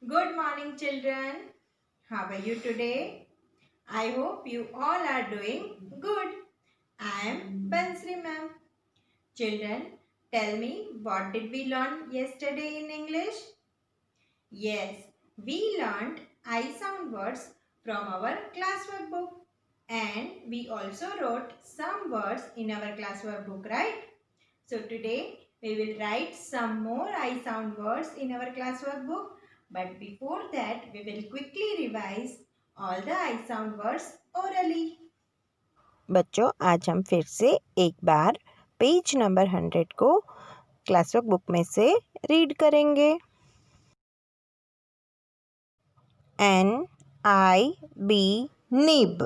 Good morning, children. How are you today? I hope you all are doing good. I am Bansri ma'am. Children, tell me what did we learn yesterday in English? Yes, we learned I sound words from our classwork book. And we also wrote some words in our classwork book, right? So today we will write some more I sound words in our classwork book. But before that we will quickly revise all the I sound words orally. बच्चों आज हम फिर से एक बार page number 100 को classwork book में से read करेंगे। NIB nib,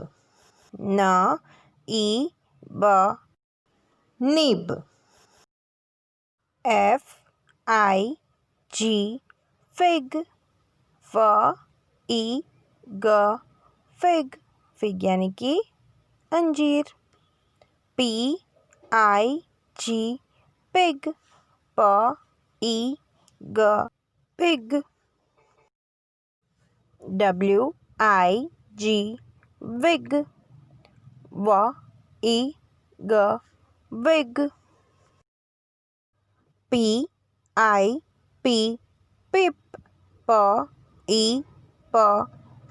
NIB nib, FIG fig, FIG fig, fig यानी कि अंजीर। PIG pig, PIG pig. WIG wig, WIG wig. PIP pip, PIP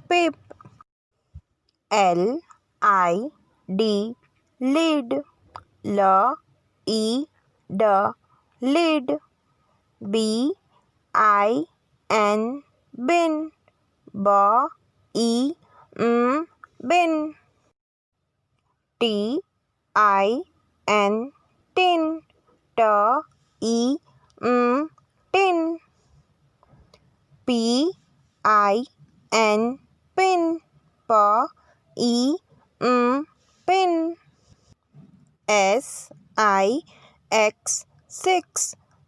pip. LID lid, LID lid. BIN bin, BIN bin. TIN tin, TIN tin. PIN pin, PIN pin. SIX six,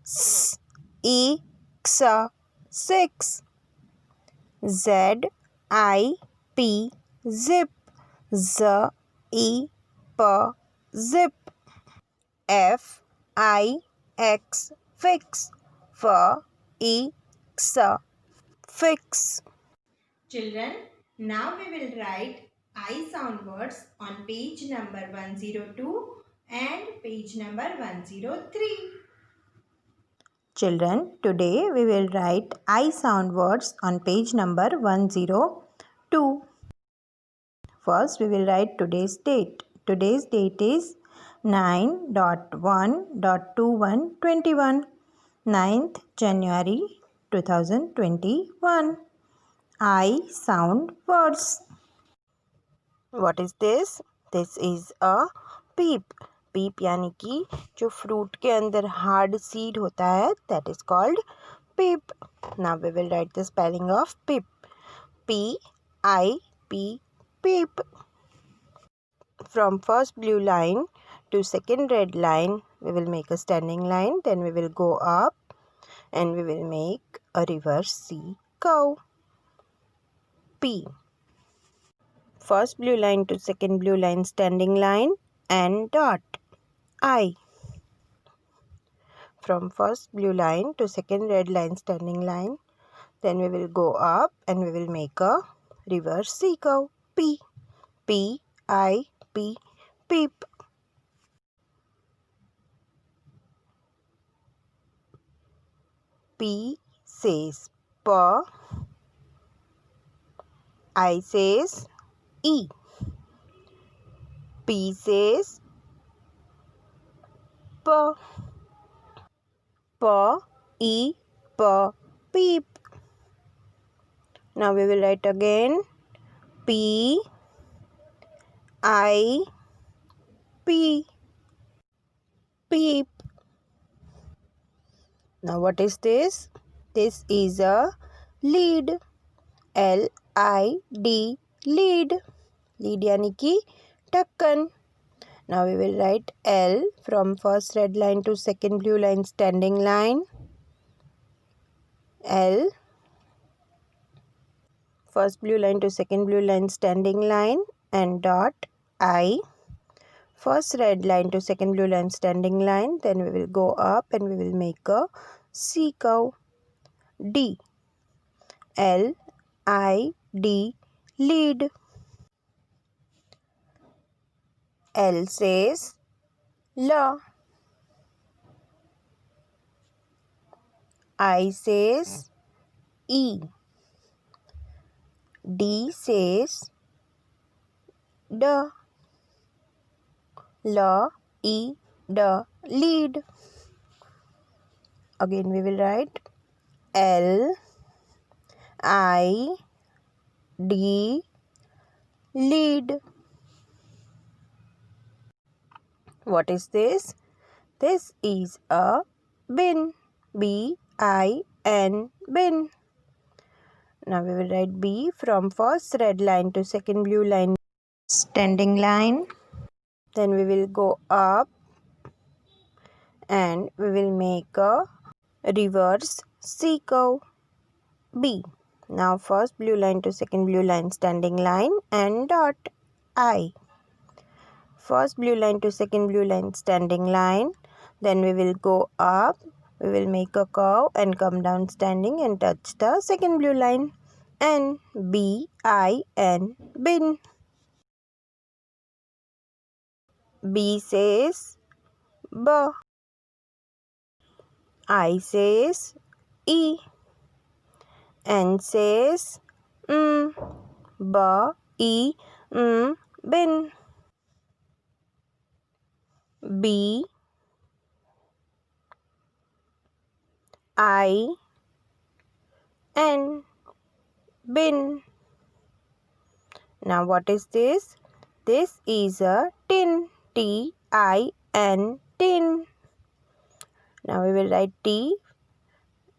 SIX six. ZIP zip, ZIP zip। FIX fix, FIX fix। Children, now we will write I sound words on page number 102 and page number 103. Children, today we will write I sound words on page number 102. First, we will write today's date. Today's date is 9.1.2121, 9th January 2021. I sound words. What is this? This is a peep. पीप यानी कि जो fruit के अंदर hard seed होता है, that is called pip. Now we will write the spelling of pip. PIP pip. From first blue line to second red line, we will make a standing line. Then we will go up and we will make a reverse C curve. P. First blue line to second blue line standing line and dot. I. From first blue line to second red line standing line, then we will go up and we will make a reverse C curve. P. PIP peep. P says P, I says E. P says P. E, P, peep. Now we will write again P, I, P, peep. Now what is this? This is a lead. LID lead. Lead यानी कि ढक्कन. Now we will write L from first red line to second blue line standing line. L. First blue line to second blue line standing line and dot. I. First red line to second blue line standing line. Then we will go up and we will make a C curve. D. L-I-D, lead. L says la. I says E. D says D. La, E, D, lead. Again we will write L, I, D, lead. What is this? This is a bin. B-I-N, bin. Now we will write B from first red line to second blue line. Standing line. Then we will go up and we will make a reverse C curve. B. Now first blue line to second blue line standing line and dot I. First blue line to second blue line standing line. Then we will go up. We will make a curve and come down standing and touch the second blue line. N. B-I-N, bin. B says B. I says E. N says B, E, bin. B, I, N, bin. Now what is this? This is a tin. T-I-N, tin. Now we will write T.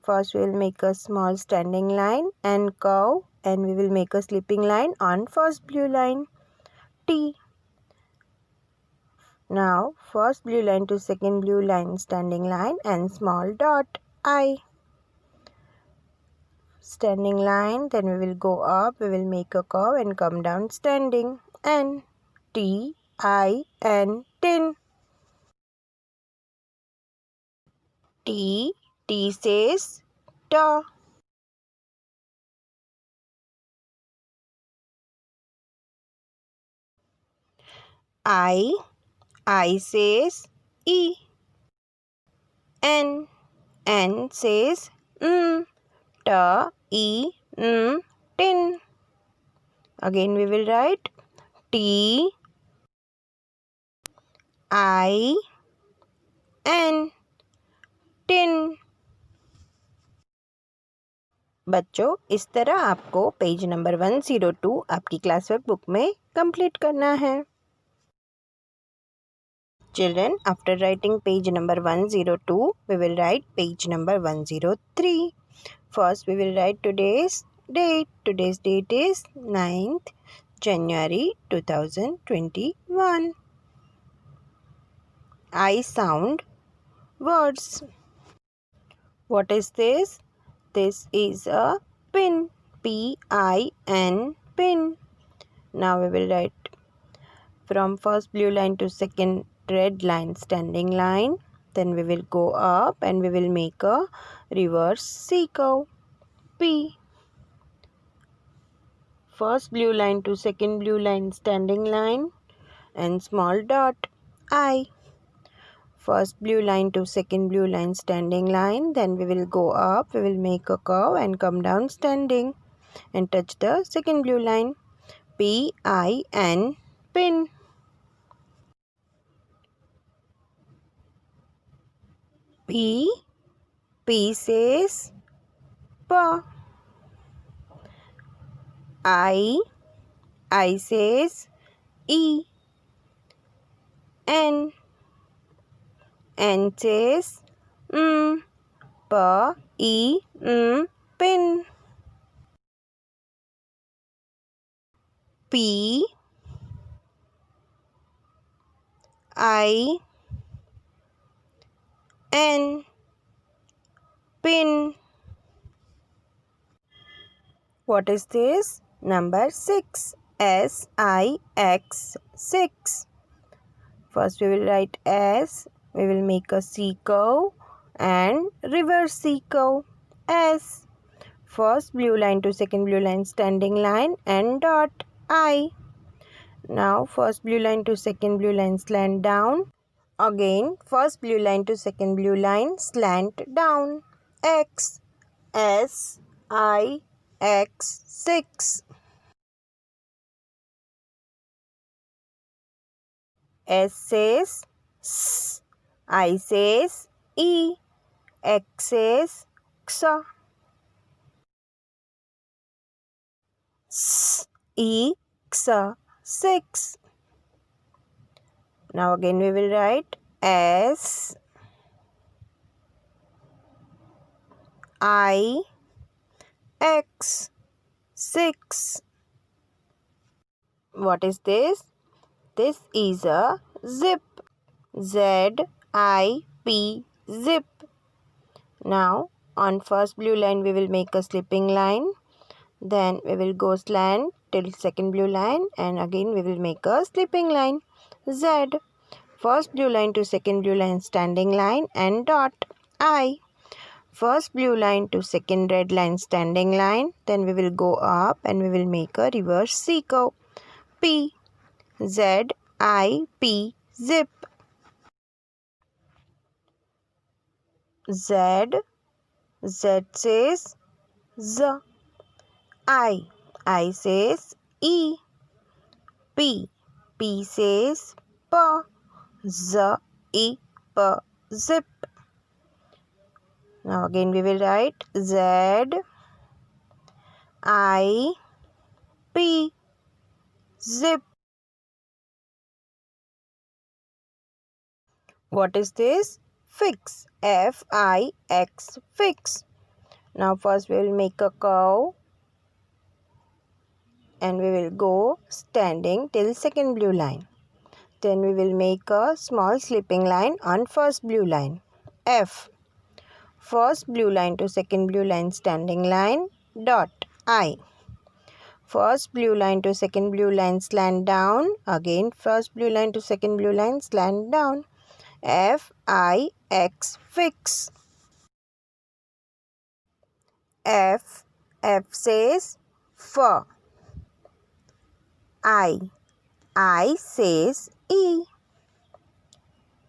First we will make a small standing line and curve, and we will make a slipping line on first blue line. T. Now first blue line to second blue line standing line and small dot I. Standing line, then we will go up, we will make a curve and come down standing. N. T-I-N, tin. T. T says ta. I says E. N. N says ta, E, tin. Again we will write T, I, N, tin. बच्चों इस तरह आपको page number 102 आपकी class work book में complete करना है. Children, after writing page number 102, we will write page number 103. First, we will write today's date. Today's date is 9th January 2021. I sound words. What is this? This is a pin. P-I-N, pin. Now we will write from first blue line to second red line standing line. Then we will go up and we will make a reverse C curve. P. First blue line to second blue line standing line and small dot I. First blue line to second blue line standing line. Then we will go up, we will make a curve and come down standing and touch the second blue line. P-I-N, pin. P. P says pa. I says E. N says pa, E, pin. P, I, N, pin. What is this? Number 6. S-I-X, 6. First we will write S. We will make a C curve and reverse C curve. S. First blue line to second blue line standing line and dot I. Now first blue line to second blue line slant down. Again first blue line to second blue line slant down. X. S I X 6. S says S. I says E. X says X. S E X 6. Now again we will write S I X 6. What is this? This is a zip. Z I P zip. Now on first blue line we will make a slipping line. Then we will go slant till second blue line and again we will make a slipping line. Z. First blue line to second blue line standing line and dot I. First blue line to second red line standing line. Then we will go up and we will make a reverse C curve. P. Z I P zip. Z. Z says Z. I says E. P. P says P. Z E P zip. Now again we will write Z I P zip. What is this? Fix. F I X fix. Now first we will make a curve and we will go standing till second blue line. Then we will make a small slipping line on first blue line. F. First blue line to second blue line standing line dot I. First blue line to second blue line slant down. Again first blue line to second blue line slant down. F I X fix. F. F says F. I says E.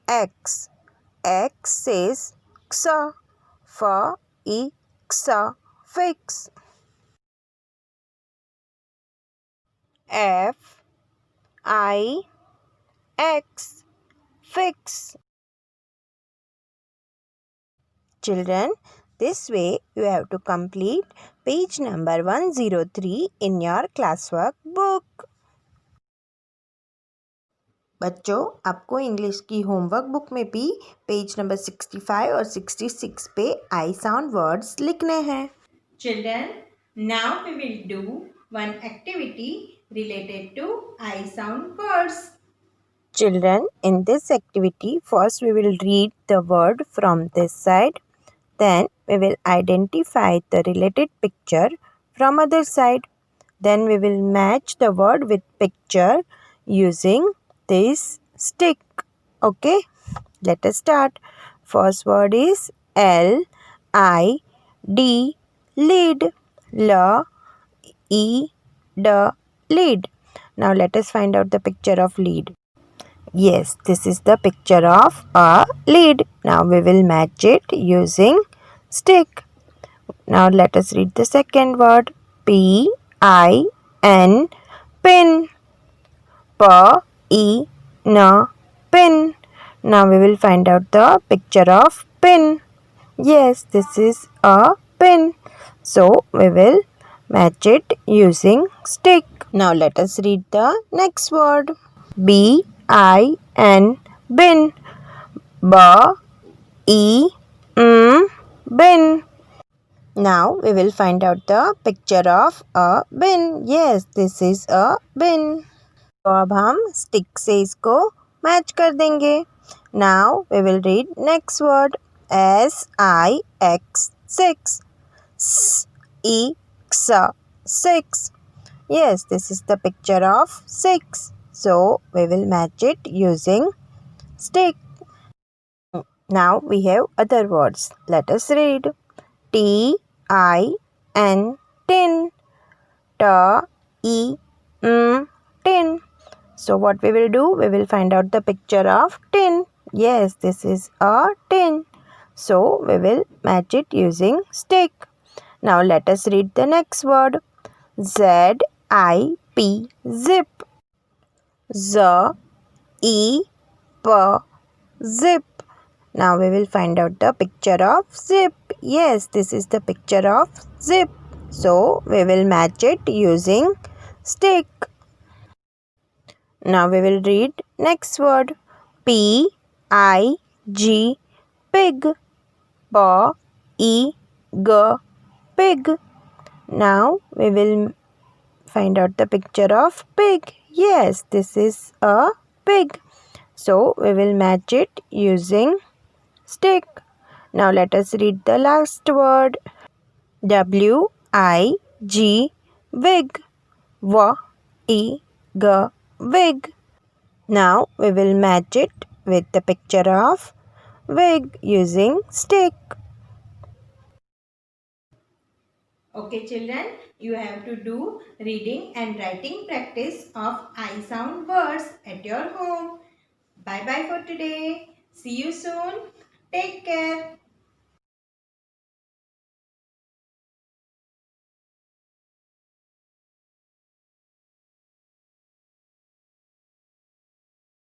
X. X says X. F E X fix. F I X fix. Children, this way you have to complete page number 103 in your classwork book. बच्चों आपको English की homework book में भी page number 65 और 66 पे I sound words लिखने हैं. Children, now we will do one activity related to I sound words. Children, in this activity, first we will read the word from this side. Then we will identify the related picture from other side. Then we will match the word with picture using this stick. Okay, let us start. First word is L I D, lead. L E D, lead. Now let us find out the picture of lead. Yes, this is the picture of a lead. Now we will match it using stick. Now let us read the second word. P I N, pin. P E N, pin. Now we will find out the picture of pin. Yes, this is a pin. So we will match it using stick. Now let us read the next word. B I N, bin. B E M, bin. Now we will find out the picture of a bin. Yes, this is a bin. तो अब हम stick से इसको match कर देंगे. Now we will read next word. S I X 6. S E X 6. Yes, this is the picture of 6. So we will match it using stick. Now we have other words. Let us read. T I N, tin. T, E, tin. So what we will do? We will find out the picture of tin. Yes, this is a tin. So we will match it using stick. Now let us read the next word. Z, I, P, zip. Z, E, P, zip. Now we will find out the picture of zip. Yes, this is the picture of zip. So we will match it using stick. Now we will read next word. P, I, G, pig. P, E, G, pig. Now we will find out the picture of pig. Yes, this is a pig. So we will match it using stick. Now let us read the last word. W, I, G, wig. W, E, G, wig. Now we will match it with the picture of wig using stick. Okay children, you have to do reading and writing practice of I sound words at your home. Bye bye for today. See you soon. Take care.